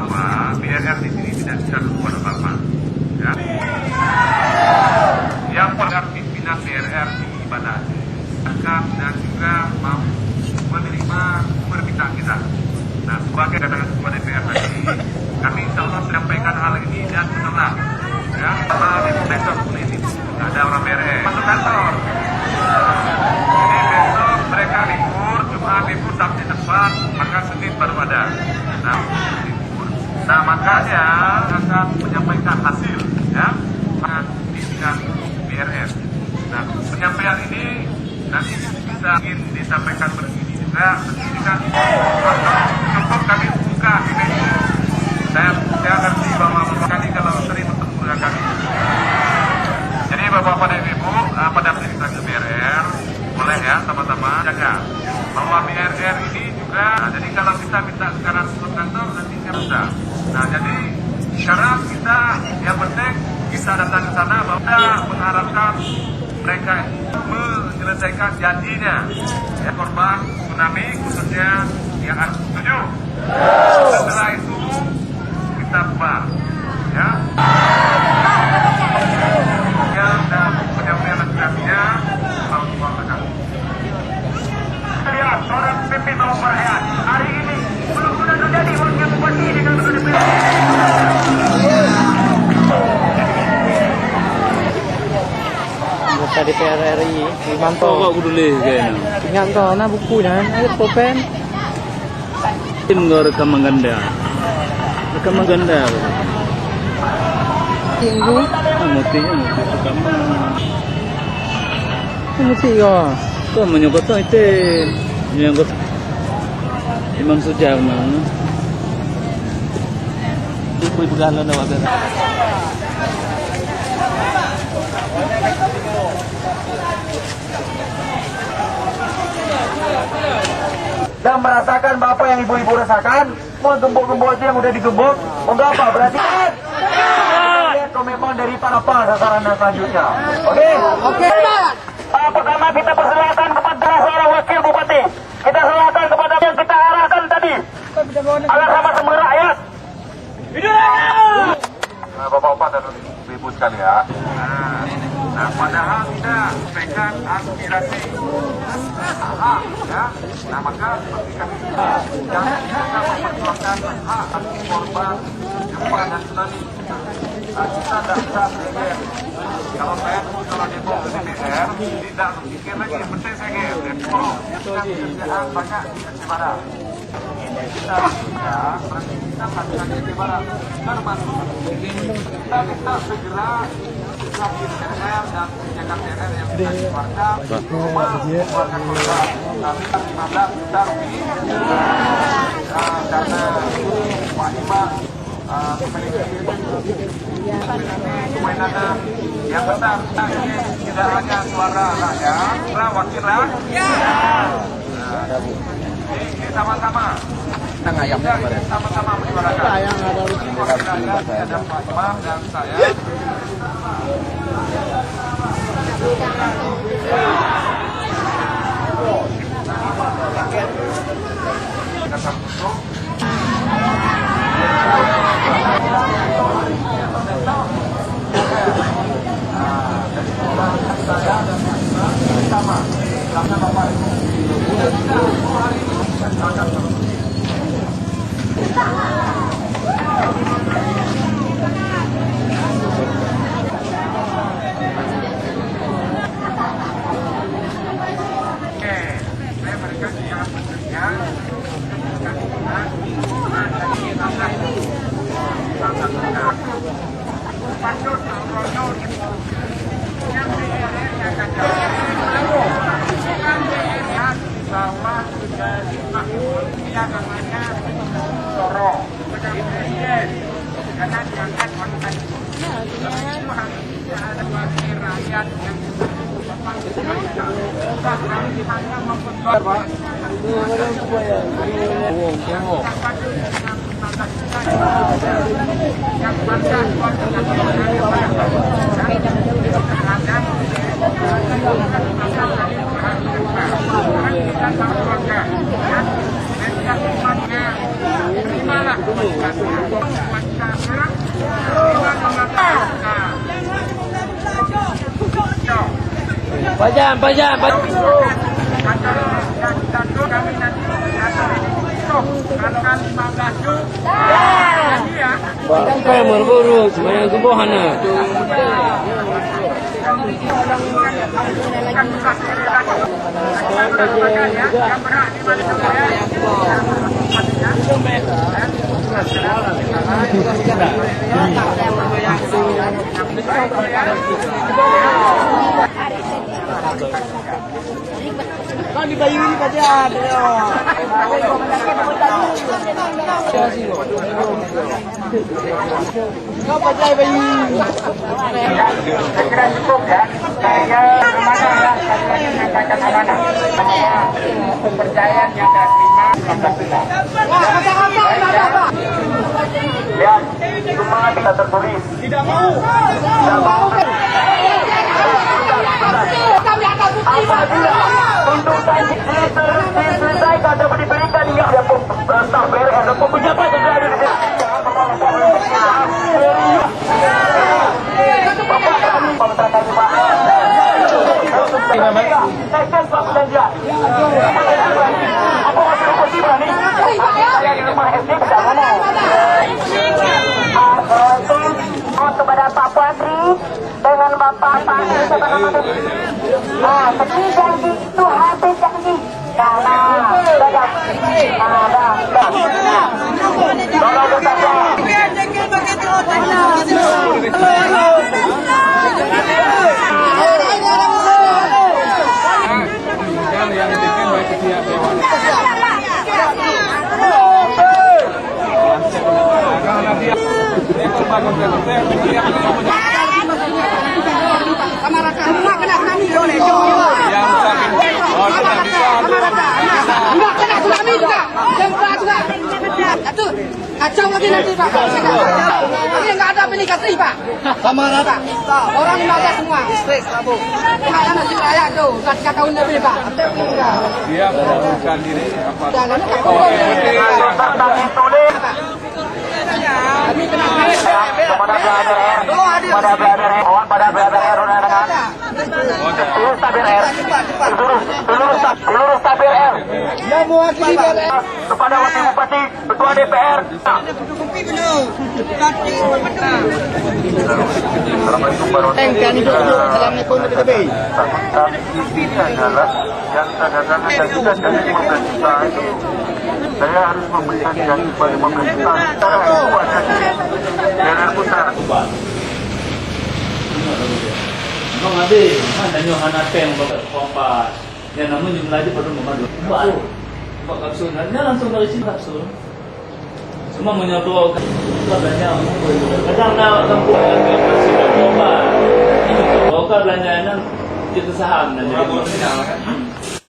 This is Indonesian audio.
bahwa BRR di sini tidak bisa berbuat apa-apa. Ya. Yang pelanggar pimpinan BRR di Banda Aceh dan juga mau menerima permintaan kita. Nah, sebagai kedatangan ketua DPR tadi, kami insya Allah menyampaikan hal ini dan menolak. Ya, kalau di besok ini ada orang BRR masuk kantor. Jadi besok mereka libur, cuma libur Sabtu depan, maka Senin baru ada. Nah, makanya akan menyampaikan hasil, ya, pimpinan BRR. Nah, penyampaian ini nanti bisa disampaikan begini juga, begini kan, cukup kami buka ini. Saya ngerti bahwa kami kalau sering bertemu dengan kami. Jadi Bapak-Bapak dan Ibu, pada perintah ke BRR, boleh ya sama-sama jaga bahwa BRR ini juga, jadi kalau kita minta sekarang ke kantor nanti bisa. Nah, jadi sekarang kita yang penting kita datang ke sana bahwa kita mengharapkan mereka menyelesaikan janjinya, ya, korban tsunami khususnya yang harus setuju. Setelah itu kita bubar, ya. Dan penyampaian aspirasinya mau dibawakan. Lihat seorang pimpinan perayaan hari ini belum sudah terjadi wakil bupati dengan DPR. Anggota DPR RI Wimanto. Kok peduli kayaknya? Ingat toh, nah bukunya, ayo pulpen. Tim nggak rekam ganda. Rekam ganda. Tinggu. Motinya moti rekam. Mesti kok. Kok menyokot itu menyokot Imam Sujarno. Ibu berjalan lewat sana. Dan merasakan apa yang ibu-ibu rasakan, mau gembok-gembok itu yang udah digembok, enggak apa, berarti kan? Lihat komitmen dari para sasaran dan selanjutnya. Oke? Oke. Pertama kita persilakan kepada seorang wakil bupati. Kita serahkan kepada yang kita arahkan tadi. Agar sama-sama rakyat. Nah, Bapak-bapak dan ibu sekalian. Nah, padahal kita sampaikan aspirasi hak, ya. Nah, maka seperti kami jangan kita memperjuangkan hak korban gempa dan tsunami. Nah, kita tidak bisa bergeser. Kalau saya kalau demo ke DPR, tidak berpikir lagi yang penting saya demo. Kerjaan banyak di Aceh Barat. Kita bisa berarti kita melakukan di Aceh Barat. Termasuk kita minta segera di DPR dan kebijakan DPR yang sudah dikeluarkan mengeluarkan korban. Kami 15 juta rupiah karena Pak Imam memiliki kewenangan yang besar. Tidak hanya suara rakyat, wakil rakyat. Ini sama-sama. Sama-sama menyuarakan. Wakil rakyat ada Pak Imam dan saya. Kita tutup. Saya dan sama karena Bapak Ibu hari ini akan terus. Oke, saya berikan jalan bekerja. Bahwa sudah dimakmur dia namanya Sorong sebagai presiden karena diangkat oleh itu harusnya ada wakil rakyat yang bahkan hanya memperjuangkan yang bangga terimalah Pajam. kami nanti kantor ini besok akan 15 Jul. Jadi ya. Kayak berburu, semuanya kebohana. Yang berat di mana Kan di bayu ini saja. Kau pakai bayu. saya kira cukup ya. Saya kemana ya? Saya menyampaikan amanah bahwa kepercayaan yang saya terima lihat semua kita tertulis. Tidak mau. Apabila tuntutan diselesaikan dapat diberikan hingga staf BRN dan pejabat yang ada di sini. Kepada Pak Puatri dengan Bapak seperti janji itu habis janji karena Kacau lagi nanti Pak. Ini nggak ada pilih kasih Pak. Sama rata. Orang 15 semua. Stres kamu. Mana nasi raya tuh? 4 tahun lebih Pak. Dia mengundurkan diri apa? Jangan Pada seluruh staf BRN, seluruh staf BRN yang mewakili BRN. kepada Wakil Bupati, Ketua DPR. Engkan itu dalam ekonomi lebih. Ini adalah yang dagangan dan juga dari 15 juta itu saya harus memberikan gaji kepada 15 juta. Secara itu ada di BRN Pusat. Bang ada, mana Yohana Peng bapak kompas. Yang namun jumlahnya perlu memandu. Bapak kapsul, hanya langsung dari sini kapsul. Semua menyatu belanja. Kadang nak kampung yang masih berubah. Ini kalau belanjaan itu saham dan jadi.